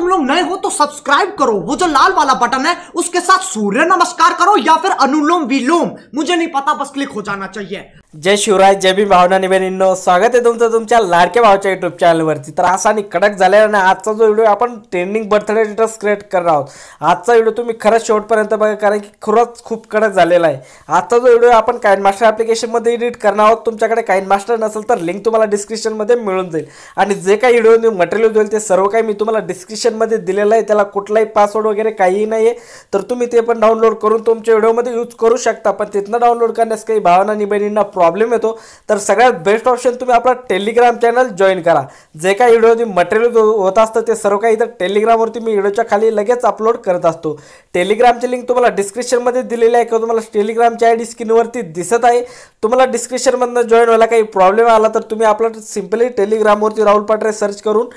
तुम लोग नए हो तो सब्सक्राइब करो, वो जो लाल वाला बटन है उसके साथ सूर्य नमस्कार करो या फिर अनुलोम विलोम, मुझे नहीं पता, बस क्लिक हो जाना चाहिए। जय शिवराय, जय भीम भावना बहिणींनो, स्वागत आहे तुमचं तुमच्या लाडक्या भावाच्या युट्यूब चॅनलवरती। तर असा आणि कडक झालेला नाही आजचा जो व्हिडिओ आपण ट्रेंडिंग बर्थडे स्टेटस क्रिएट करणार आहोत। आजचा व्हिडिओ तुम्ही खरंच शेवटपर्यंत बघा, कारण की खरंच खूप कडक झालेला आहे। आजचा जो व्हिडिओ आपण काइनमास्टर ॲप्लिकेशनमध्ये एडिट करणार आहोत। तुमच्याकडे काइनमास्टर नसेल तर लिंक तुम्हाला डिस्क्रिप्शनमध्ये मिळून जाईल आणि जे काही व्हिडिओ मटेरियल होईल ते सर्व काही मी तुम्हाला डिस्क्रिप्शनमध्ये दिलेलं आहे। त्याला कुठलाही पासवर्ड वगैरे काहीही नाही आहे, तर तुम्ही ते पण डाउनलोड करून तुमच्या व्हिडिओमध्ये यूज करू शकता। पण तिथनं डाउनलोड करण्यास काही भावना आणि बहिणींना प्रॉब्लेम येतो, तर सगळ्यात बेस्ट ऑप्शन तुम्ही आपला टेलिग्राम चॅनल जॉईन करा। जे काही व्हिडिओ मटेरियल होत असतं ते सर्व काही इथं टेलिग्रामवरती मी व्हिडिओच्या खाली लगेच अपलोड करत असतो। टेलिग्रामची लिंक तुम्हाला डिस्क्रिप्शनमध्ये दिलेली आहे किंवा तुम्हाला टेलिग्रामची आयडी स्क्रीनवरती दिसत आहे। तुम्हाला डिस्क्रिप्शनमधनं जॉईन व्हायला काही प्रॉब्लेम आला तर तुम्ही आपलं सिंपली टेलिग्रामवरती राहुल पाटरे सर्च करून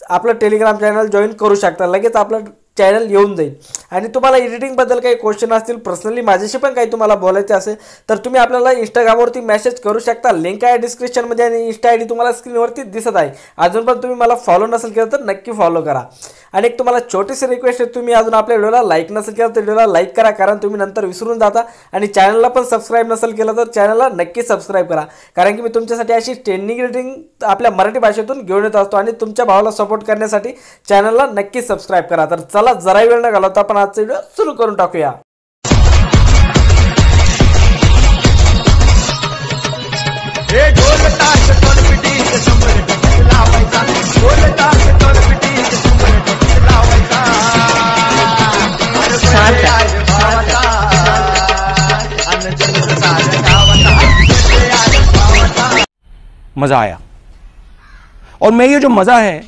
आपलं टेलिग्राम चॅनल जॉईन करू शकता। लगेच आपलं चॅनल येऊन जाईल। आणि तुम्हाला एडिटिंगबद्दल काही क्वेश्चन असतील, पर्सनली माझ्याशी पण काही तुम्हाला बोलायचे असेल तर तुम्ही आपल्याला इंस्टाग्रामवरती मेसेज करू शकता। लिंक आहे डिस्क्रिप्शनमध्ये आणि इंस्टा आयडी तुम्हाला स्क्रीनवरती दिसत आहे। अजून पण तुम्ही मला फॉलो नसेल केलं तर नक्की फॉलो करा। आणि एक तुम्हाला छोटीशी रिक्वेस्ट आहे, तुम्ही अजून आपल्या व्हिडिओला लाईक नसेल केलं तर व्हिडिओला लाईक करा, कारण तुम्ही नंतर विसरून जाता। आणि चॅनलला पण सबस्क्राईब नसेल केलं तर चॅनलला नक्की सबस्क्राईब करा, कारण की मी तुमच्यासाठी अशी ट्रेंडिंग एडिटिंग आपल्या मराठी भाषेतून घेऊन येत असतो। आणि तुमच्या भावाला सपोर्ट करण्यासाठी चॅनलला नक्की सबस्क्राईब करा। तर चला जरा वेळ न घालवता आपण आजचा व्हिडिओ सुरू करून टाकूया। मजा आया और मैं ये जो मजा है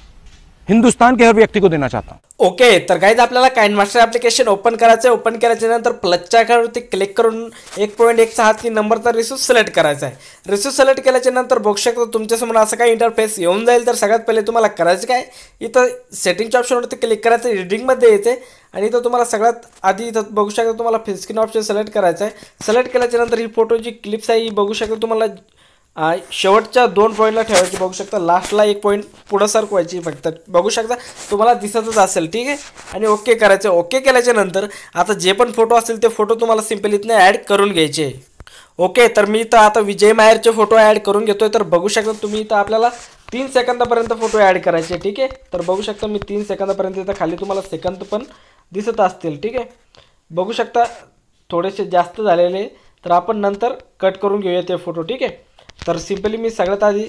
हिंदुस्तान के हर व्यक्ति को देना चाहता हूं। ओके, तर गाइज आपल्याला काइनमास्टर ॲप्लिकेशन ओपन करायचं आहे। ओपन केल्याच्यानंतर प्लसच्या आयकॉनवरती क्लिक करून 1.1चा हात की नंबरचा रिसोर्स सिलेक्ट करायचा आहे। रिसोर्स सिलेक्ट केल्याच्यानंतर बघू शकता तुमच्यासमोर असं काही इंटरफेस येऊन जाईल। तर सगळ्यात पहिले तुम्हाला करायचं काय, इथं सेटिंगच्या ऑप्शनवरती क्लिक करायचं, एडिटिंगमध्ये यायचं आणि इथं तुम्हाला सगळ्यात आधी इथं बघू शकता तुम्हाला फिल स्क्रीन ऑप्शन सिलेक्ट करायचं आहे। सिलेक्ट केल्याच्यानंतर ही फोटोची क्लिप्स आहे ही बघू शकता तुम्हाला शेवटच्या 2 पॉईंटला ठेवायची। बघू शकता लास्टला 1 पॉईंट पुढं सरकवायची, फक्त बघू शकता तुम्हाला दिसतच असेल, ठीक आहे। आणि ओके करायचं। ओके केल्याच्या नंतर आता जे पण फोटो असतील ते फोटो तुम्हाला सिंपली इथनं ॲड करून घ्यायचे। ओके, तर मी इथं आता विजय माहेरचे फोटो ॲड करून घेतोय। तर बघू शकता तुम्ही इथं आपल्याला 3 सेकंदापर्यंत फोटो ॲड करायचे, ठीक आहे। तर बघू शकता मी 3 सेकंदापर्यंत इथं खाली तुम्हाला सेकंद पण दिसत असतील, ठीक आहे। बघू शकता थोडेसे जास्त झालेले, तर आपण नंतर कट करून घेऊया ते फोटो, ठीक आहे। तर सिंपली मी सगळ्यात आधी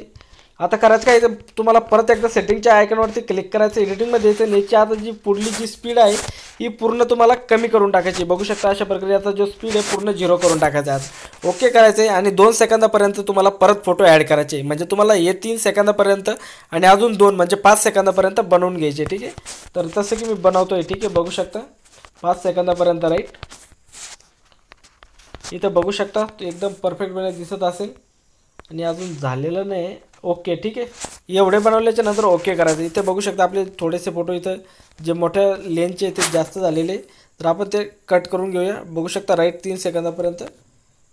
आता करायचं काय, तुम्हाला परत एकदा सेटिंगच्या आयकॉनवरती क्लिक करायचं, एडिटिंगमध्ये यायचं। याची आता जी पुढली जी स्पीड आहे ही पूर्ण तुम्हाला कमी करून टाकायची। बघू शकता अशा प्रकारे आता जो स्पीड आहे पूर्ण 0 करून टाकायचा आहे। ओके करायचं आहे आणि 2 सेकंदापर्यंत तुम्हाला परत फोटो ॲड करायचे, म्हणजे तुम्हाला हे 3 सेकंदापर्यंत आणि अजून 2 म्हणजे 5 सेकंदापर्यंत बनवून घ्यायचे, ठीक आहे। तर तसं की मी बनवतोय, ठीक आहे। बघू शकता 5 सेकंदापर्यंत, राईट। इथं बघू शकता एकदम परफेक्टपणे दिसत असेल आणि अजून झालेलं नाही। ओके, ठीक आहे। एवढे बनवल्याच्या नंतर ओके करायचं। इथे बघू शकता आपले थोडेसे फोटो इथं जे मोठ्या लेन्सचे ते जास्त झालेले, तर आपण ते कट करून घेऊया। बघू शकता राईट 3 सेकंदापर्यंत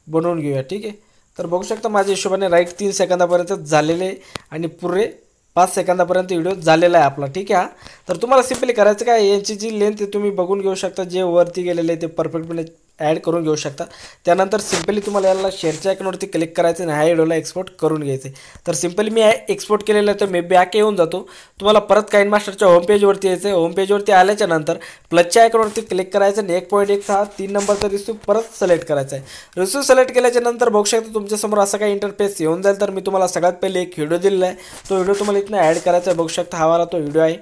बनवून घेऊया, ठीक आहे। तर बघू शकता माझ्या हिशोबाने राईट 3 सेकंदापर्यंत झालेले आणि पुरे 5 सेकंदापर्यंत व्हिडिओ झालेला आहे आपला, ठीक आहे। तर तुम्हाला सिंपली करायचं काय, यांची जी लेंथ तुम्ही बघून घेऊ शकता, जे वरती गेलेले आहे ते परफेक्टपणे ॲड करून घेऊ शकता। त्यानंतर सिंपली तुम्हाला याला शेअरच्या आयकॉनवरती क्लिक करायचं आणि ह्या व्हिडिओला एक्सपोर्ट करून घ्यायचे। तर सिंपली मी एक्सपोर्ट केलेलं आहे, तर मी बॅक येऊन जातो। तुम्हाला परत काइनमास्टरच्या होम पेजवरती यायचं आहे। होम पेजवरती आल्याच्या नंतर प्लसच्या आयकॉनवरती क्लिक करायचं आणि 1.1चा 3 नंबरचा रिसोर्स परत सिलेक्ट करायचा आहे। रिसोर्स सिलेक्ट केल्याच्या नंतर बघू शकता तुमच्यासमोर असं काही इंटरफेस येऊन जाईल। तर मी तुम्हाला सगळ्यात पहिले एक व्हिडिओ दिलेला आहे, तो व्हिडिओ तुम्हाला इथनं ॲड करायचा आहे। बघू शकता हा वाला तो व्हिडिओ आहे।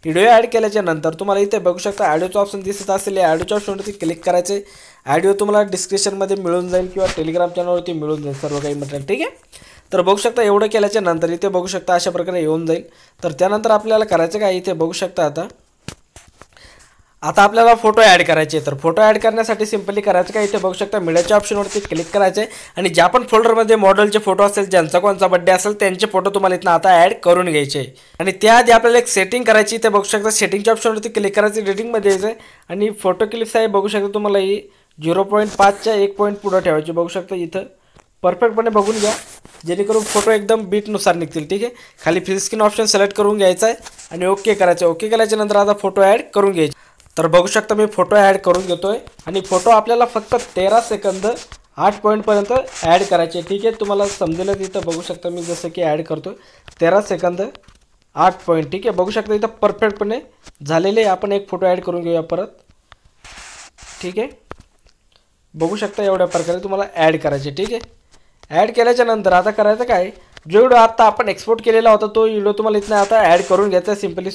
व्हिडिओ ॲड केल्याच्या नंतर तुम्हाला इथे बघू शकता ऑडिओचं ऑप्शन दिसत असेल, या ऑडिओच्या ऑप्शनवरती क्लिक करायचे। ऑडिओ तुम्हाला डिस्क्रिप्शनमध्ये मिळून जाईल किंवा टेलिग्राम चॅनलवरती मिळून जाईल सर्व काही मटेरियल, ठीक आहे। तर बघू शकता एवढं केल्याच्या नंतर इथे बघू शकता अशा प्रकारे येऊन जाईल। तर त्यानंतर आपल्याला करायचं काय, इथे बघू शकता आता आपल्याला फोटो ॲड करायचे। तर फोटो ॲड करण्यासाठी सिंपली करायचं काय, इथे बघू शकता मीडियाच्या ऑप्शनवरती क्लिक करायचं आहे आणि ज्या पण फोल्डरमध्ये मॉडेलचे फोटो असेल, ज्यांचा कोणचा बड्डे असेल त्यांचे फोटो तुम्हाला इथनं आता ॲड करून घ्यायचे। आणि त्याआधी आपल्याला एक सेटिंग करायची, इथे बघू शकता सेटिंगच्या ऑप्शनवरती क्लिक करायचं, एडिटिंगमध्ये यायचं आहे आणि फोटो क्लिप्स आहे बघू शकता तुम्हाला ही 0.5च्या 1 पॉईंट पुढं ठेवायची। बघू शकता इथं परफेक्टपणे बघून घ्या, जेणेकरून फोटो एकदम बीटनुसार निघतील. ठीक आहे, खाली फ्री स्क्रीन ऑप्शन सिलेक्ट करून घ्यायचा आहे आणि ओके करायचं. ओके केल्याच्यानंतर आता फोटो ॲड करून घ्यायचे. तर बघू शकता मी फोटो ॲड करून घेतोय आणि फोटो आपल्याला फक्त 13 सेकंद 8 पॉईंटपर्यंत ॲड करायचे. ठीक आहे, तुम्हाला समजेल तिथं बघू शकता मी जसं की ॲड करतो 13 सेकंद 8 पॉईंट. ठीक आहे, बघू शकता इथं परफेक्टपणे झालेले. आपण एक फोटो ॲड करून घेऊया परत. ठीक आहे, बघू शकता एवढ्या प्रकारे तुम्हाला ॲड करायचे. ठीक आहे, ॲड केल्याच्या नंतर आता करायचं काय, जो व्हिडिओ आत्ता आपण एक्सपोर्ट केलेला होता तो व्हिडिओ तुम्हाला इथं आता ॲड करून घ्यायचा. सिम्पली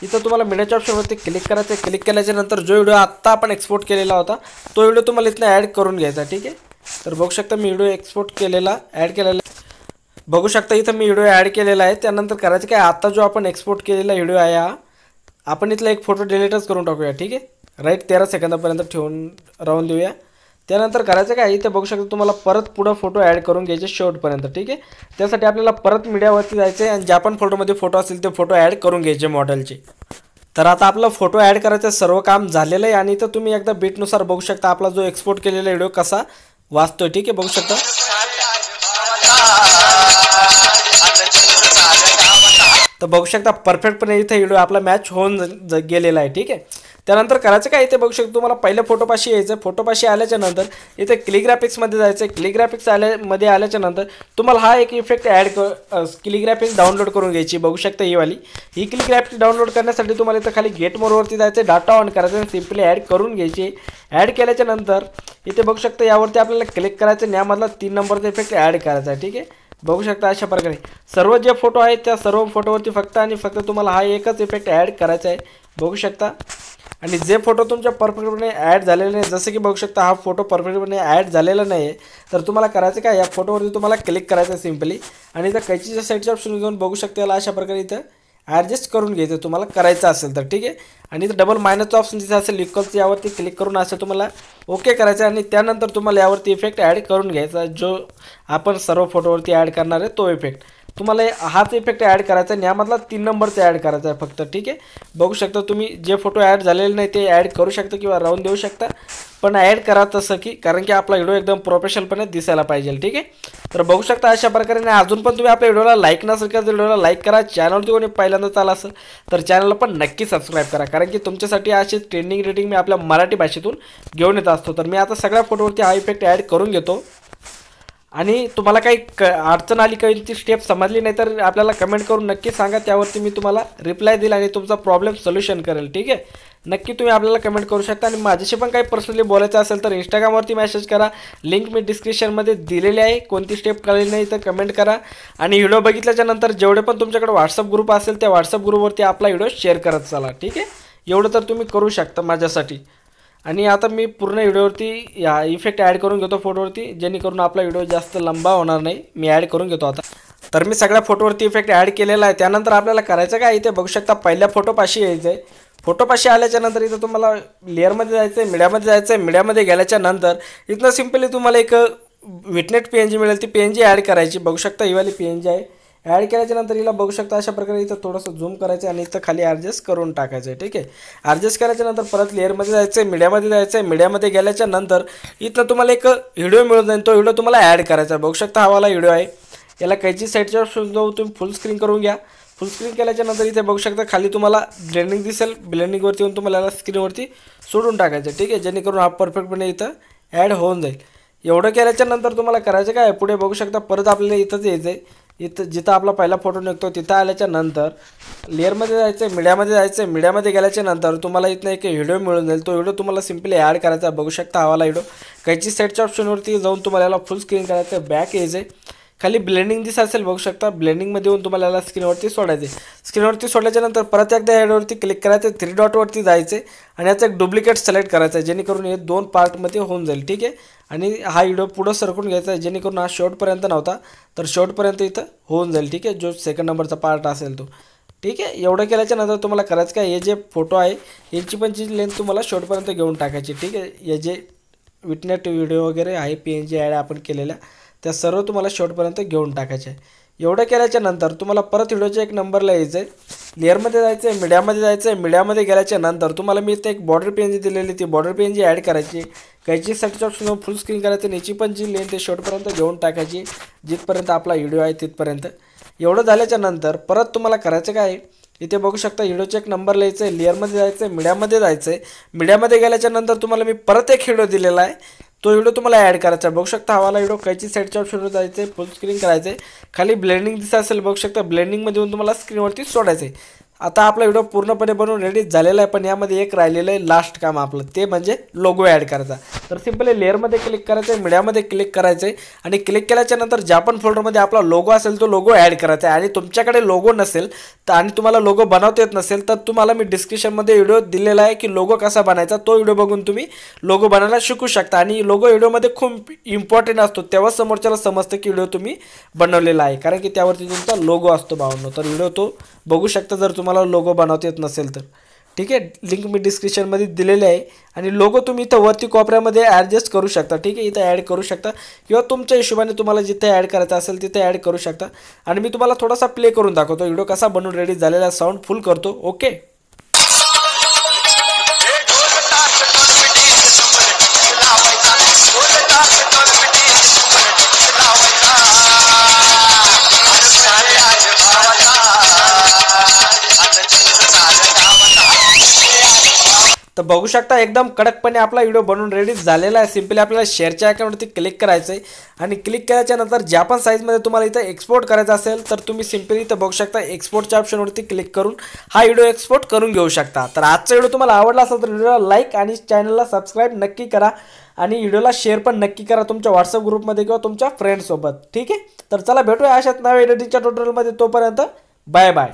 इथं तुम्हाला मीडियाच्या ऑप्शनवरती क्लिक करायचं. क्लिक केल्याच्या नंतर जो व्हिडिओ आत्ता आपण एक्सपोर्ट केलेला होता तो व्हिडिओ तुम्हाला इथं ॲड करून घ्यायचा. ठीक आहे, तर बघू शकता मी व्हिडिओ एक्सपोर्ट केलेला ॲड केलेला बघू शकता इथं मी व्हिडिओ ॲड केलेला आहे. त्यानंतर करायचं काय, आत्ता जो आपण एक्सपोर्ट केलेला व्हिडिओ आहे हा आपण इथला एक फोटो डिलीटच करून टाकूया. ठीक आहे, राईट 13 सेकंदापर्यंत ठेवून राहून देऊया. त्यानंतर करायचं काय, इथे बघू शकता तुम्हाला परत पुढं फोटो ॲड करून घ्यायचे शेवटपर्यंत. ठीक आहे, त्यासाठी आपल्याला परत मीडियावरती जायचं आहे आणि ज्या पण फोटोमध्ये फोटो असतील ते फोटो ॲड करून घ्यायचे मॉडेलचे. तर आता आपला फोटो ॲड करायचं सर्व काम झालेलं आहे आणि इथं तुम्ही एकदा बीटनुसार बघू शकता आपला जो एक्सपोर्ट केलेला व्हिडिओ कसा वाचतोय. ठीक आहे, बघू शकता. तर बघू शकता परफेक्टपणे इथे व्हिडिओ आपला मॅच होऊन गेलेला आहे. ठीक आहे, त्यानंतर करायचं काय, इथे बघू शकता तुम्हाला पहिल्या फोटोपाशी यायचं. फोटोपाशी आल्याच्या नंतर इथे क्लिग्राफिक्समध्ये जायचं. क्लिग्राफिक्स मध्ये आल्याच्या नंतर तुम्हाला हा एक इफेक्ट ॲड क्लिग्राफिक्स डाउनलोड करून घ्यायची. बघू शकता ही वाली. ही क्लिग्राफिक्स डाउनलोड करण्यासाठी तुम्हाला इथं खाली गेट मोरवरती जायचं, डाटा ऑन करायचं आणि सिम्पली ॲड करून घ्यायची. ॲड केल्याच्या नंतर इथे बघू शकता यावरती आपल्याला क्लिक करायचं आणि यामधला 3 नंबरचा इफेक्ट ॲड करायचा आहे. ठीक आहे, बघू शकता अशा प्रकारे सर्व जे फोटो आहेत त्या सर्व फोटोवरती फक्त आणि फक्त तुम्हाला हा एकच इफेक्ट ॲड करायचा आहे. बघू शकता. आणि जे फोटो तुमच्या परफेक्टपणे ॲड झालेले नाही, जसं की बघू शकता हा फोटो परफेक्टपणे ॲड झालेला नाही आहे, तर तुम्हाला करायचं काय, या फोटोवरती तुम्हाला क्लिक करायचं सिम्पली आणि इथं कैचीच्या साईडच्या ऑप्शन घेऊन बघू शकता याला अशा प्रकारे इथं ॲडजस्ट करून घ्यायचं तुम्हाला करायचं असेल तर. ठीक आहे, आणि इथं डबल मायनसचं ऑप्शन जिथे असेल इक्वलचं यावरती क्लिक करून असं तुम्हाला ओके करायचं आणि त्यानंतर तुम्हाला यावरती इफेक्ट ॲड करून घ्यायचा. जो आपण सर्व फोटोवरती ॲड करणार आहे तो इफेक्ट तुम्हाला हाच इफेक्ट ॲड करायचा आणि यामधला 3 नंबरचा ॲड करायचा आहे फक्त. ठीक आहे, बघू शकता तुम्ही जे फोटो ॲड झालेले नाही ते ॲड करू शकता किंवा राहून देऊ शकता, पण ॲड करा तसं की कारण की आपला व्हिडिओ एकदम प्रोफेशनलपणे दिसायला पाहिजे. ठीक आहे, तर बघू शकता अशा प्रकारे. अजून पण तुम्ही आपल्या व्हिडिओला लाईक नसेल तर व्हिडिओला लाईक करा. चॅनलवरती कोणी पहिल्यांदा आला असेल तर चॅनलला पण नक्की सबस्क्राईब करा, कारण की तुमच्यासाठी अशी ट्रेंडिंग रेटिंग मी आपल्या मराठी भाषेतून घेऊन येत असतो. तर मी आता सगळ्या फोटोवरती हा इफेक्ट ॲड करून घेतो आणि तुम्हाला काही अडचण आली, काही ती स्टेप समजली नाही तर आपल्याला कमेंट करून नक्की सांगा. त्यावरती मी तुम्हाला रिप्लाय देईल आणि तुमचा प्रॉब्लेम सोल्युशन करेल. ठीक आहे, नक्की तुम्ही आपल्याला कमेंट करू शकता आणि माझ्याशी पण काही पर्सनली बोलायचं असेल तर इंस्टाग्रामवरती मेसेज करा. लिंक मी डिस्क्रिप्शनमध्ये दिलेली आहे. कोणती स्टेप कळली नाही तर कमेंट करा आणि व्हिडिओ बघितल्याच्या नंतर जेवढे पण तुमच्याकडे व्हॉट्सअप ग्रुप असेल त्या व्हॉट्सअप ग्रुपवरती आपला व्हिडिओ शेअर करत चला. ठीक आहे, एवढं तर तुम्ही करू शकता माझ्यासाठी. आणि आता मी पूर्ण व्हिडिओवरती या इफेक्ट ॲड करून घेतो फोटोवरती, जेणेकरून आपला व्हिडिओ जास्त लंबा होणार नाही. मी ॲड करून घेतो आता. तर मी सगळ्या फोटोवरती इफेक्ट ॲड केलेला आहे. त्यानंतर आपल्याला करायचं काय, इथे बघू शकता पहिल्या फोटोपाशी यायचं आहे. फोटोपाशी आल्याच्या नंतर इथं तुम्हाला लेअरमध्ये जायचं आहे, मीडियामध्ये जायचं आहे. मीडियामध्ये गेल्याच्या नंतर इथनं सिम्पली तुम्हाला एक विटनेट PNG मिळेल, ती PNG ॲड करायची. बघू शकता ही वाली PNG आहे. ॲड केल्याच्या नंतर हिला बघू शकता अशा प्रकारे इथं थोडंसं झूम करायचं आणि इथं खाली ॲडजस्ट करून टाकायचं आहे. ठीक आहे, ॲडजस्ट केल्याच्या नंतर परत लेअरमध्ये जायचं आहे, मीडियामध्ये जायचं आहे. मीडियामध्ये गेल्याच्या नंतर इथं तुम्हाला एक व्हिडिओ मिळून जाईल, तो व्हिडिओ तुम्हाला ॲड करायचा आहे. बघू शकता हा वाला व्हिडिओ आहे. याला कैची साईडच्या ऑप्शन जाऊ तुम्ही फुल स्क्रीन करून घ्या. फुल स्क्रीन केल्याच्या नंतर इथे बघू शकता खाली तुम्हाला ब्लेंडिंग दिसेल. ब्लेंडिंगवरती येऊन तुम्हाला याला स्क्रीनवरती सोडून टाकायचं. ठीक आहे, जेणेकरून हा परफेक्टपणे इथं ॲड होऊन जाईल. एवढं केल्याच्या नंतर तुम्हाला करायचं काय, पुढे बघू शकता परत आपल्याला इथंच यायचं आहे. इथं जिथं आपला पहिला फोटो निघतो तिथं आल्याच्या नंतर लेअरमध्ये जायचं आहे, मीडियामध्ये जायचं आहे. मीडियामध्ये गेल्याच्या नंतर तुम्हाला इथं एक व्हिडिओ मिळून जाईल. तो व्हिडिओ तुम्हाला सिम्पली ॲड करायचा आहे. बघू शकता हवाला व्हिडिओ कैची साईडच्या ऑप्शनवरती जाऊन तुम्हाला याला फुल स्क्रीन करायचं आहे. बॅक यायचं आहे. खाली ब्लेंडिंग दिसत असेल बघू शकता, ब्लेंडिंगमध्ये येऊन तुम्हाला याला स्क्रीनवरती सोडायचे. स्क्रीनवरती सोडल्याच्या नंतर परत एकदा हेडवरती क्लिक करायचं, 3 डॉटवरती जायचे आणि याचं एक डुप्लिकेट सिलेक्ट करायचं आहे, जेणेकरून हे 2 पार्टमध्ये होऊन जाईल. ठीक आहे, आणि हा व्हिडिओ पुढं सरकून घ्यायचा आहे, जेणेकरून हा शॉर्टपर्यंत नव्हता तर शॉर्टपर्यंत इथं होऊन जाईल. ठीक आहे, जो 2nd नंबरचा पार्ट असेल तो. ठीक आहे, एवढं केल्याच्या नंतर तुम्हाला करायचं काय, हे जे फोटो आहे यांची पण जी लेंथ तुम्हाला शॉर्टपर्यंत घेऊन टाकायची. ठीक आहे, हे जे विटनेट व्हिडिओ वगैरे आहे PNG ॲड आपण केलेल्या त्या सर्व तुम्हाला शॉर्टपर्यंत घेऊन टाकायचे आहे. एवढं केल्याच्या नंतर तुम्हाला परत व्हिडिओच्या एक नंबरला यायचं आहे, लेअरमध्ये जायचं आहे, मीडियामध्ये जायचं आहे. मीडियामध्ये गेल्याच्या नंतर तुम्हाला मी इथे एक बॉर्डर PNG दिलेली, ती बॉर्डर PNG ॲड करायची. कैची सेटच्या ऑप्शन फुल स्क्रीन करायचं, याची पण जी लेंथ आहे शेवटपर्यंत घेऊन टाकायची, जिथपर्यंत आपला व्हिडिओ आहे तिथपर्यंत. एवढं झाल्याच्या नंतर परत तुम्हाला करायचं काय आहे, इथे बघू शकता व्हिडिओचा एक नंबर लिहायचं आहे, लेअरमध्ये जायचं आहे, मीडियामध्ये जायचं आहे. मीडियामध्ये गेल्याच्या नंतर तुम्हाला मी परत एक व्हिडिओ दिलेला आहे, तो व्हिडिओ तुम्हाला ॲड करायचा आहे. बघू शकता हवाला व्हिडिओ कैची साईडच्या ऑप्शनवर जायचं आहे, फुल स्क्रीन करायचं आहे. खाली ब्लेंडिंग दिसत असेल, बघू शकता ब्लेंडिंगमध्ये येऊन तुम्हाला स्क्रीनवरती सोडायचं आहे. आता आपला व्हिडिओ पूर्णपणे बनवून रेडी झालेला आहे, पण यामध्ये एक राहिलेलं आहे लास्ट काम आपलं, ते म्हणजे लोगो ॲड करायचा. तर सिम्पली लेअरमध्ये क्लिक करायचं आहे, मीडियामध्ये क्लिक करायचं आहे आणि क्लिक केल्याच्या नंतर ज्या पण फोल्डरमध्ये आपला लोगो असेल तो लोगो ॲड करायचा आहे. आणि तुमच्याकडे लोगो नसेल तर आणि तुम्हाला लोगो बनवता येत नसेल तर तुम्हाला मी डिस्क्रिप्शनमध्ये व्हिडिओ दिलेला आहे की लोगो कसा बनायचा, तो व्हिडिओ बघून तुम्ही लोगो बनायला शिकू शकता. आणि लोगो व्हिडिओमध्ये खूप इम्पॉर्टंट असतो, तेव्हा समोरच्याला समजतं की व्हिडिओ तुम्ही बनवलेला आहे, कारण की त्यावरती तुमचा लोगो असतो भावांनो. तर व्हिडिओ तो बघू शकता जर तुम्हाला लोगो बनवता येत नसेल तर. ठीक आहे, लिंक मी डिस्क्रिप्शनमध्ये दिलेली आहे. आणि लोगो तुम्ही इथं वरती कोपऱ्यामध्ये ॲडजस्ट करू शकता. ठीक आहे, इथं ॲड करू शकता किंवा तुमच्या हिशोबाने तुम्हाला जिथे ॲड करायचं असेल तिथे ॲड करू शकता. आणि मी तुम्हाला थोडासा प्ले करून दाखवतो व्हिडिओ कसा बनवून रेडी झालेला, साऊंड फुल करतो. ओके, तर बघू शकता एकदम कडकपणे आपला व्हिडिओ बनवून रेडी झालेला आहे. सिम्पली आपल्याला शेअरच्या आयकॉनवरती क्लिक करायचं आहे आणि क्लिक केल्याच्या नंतर ज्या पण साईजमध्ये तुम्हाला इथं एक्सपोर्ट करायचा असेल तर तुम्ही सिम्पली इथं बघू शकता एक्सपोर्टच्या ऑप्शनवरती क्लिक करून हा व्हिडिओ एक्सपोर्ट करून घेऊ शकता. तर आजचा व्हिडिओ तुम्हाला आवडला असेल तर व्हिडिओला लाईक आणि चॅनलला सबस्क्राईब नक्की करा आणि व्हिडिओला शेअर पण नक्की करा तुमच्या व्हॉट्सअप ग्रुपमध्ये किंवा तुमच्या फ्रेंड्ससोबत. ठीक आहे, तर चला भेटूया अशाच नव्या एडिटिंगच्या ट्युटोरियलमध्ये. तोपर्यंत बाय बाय.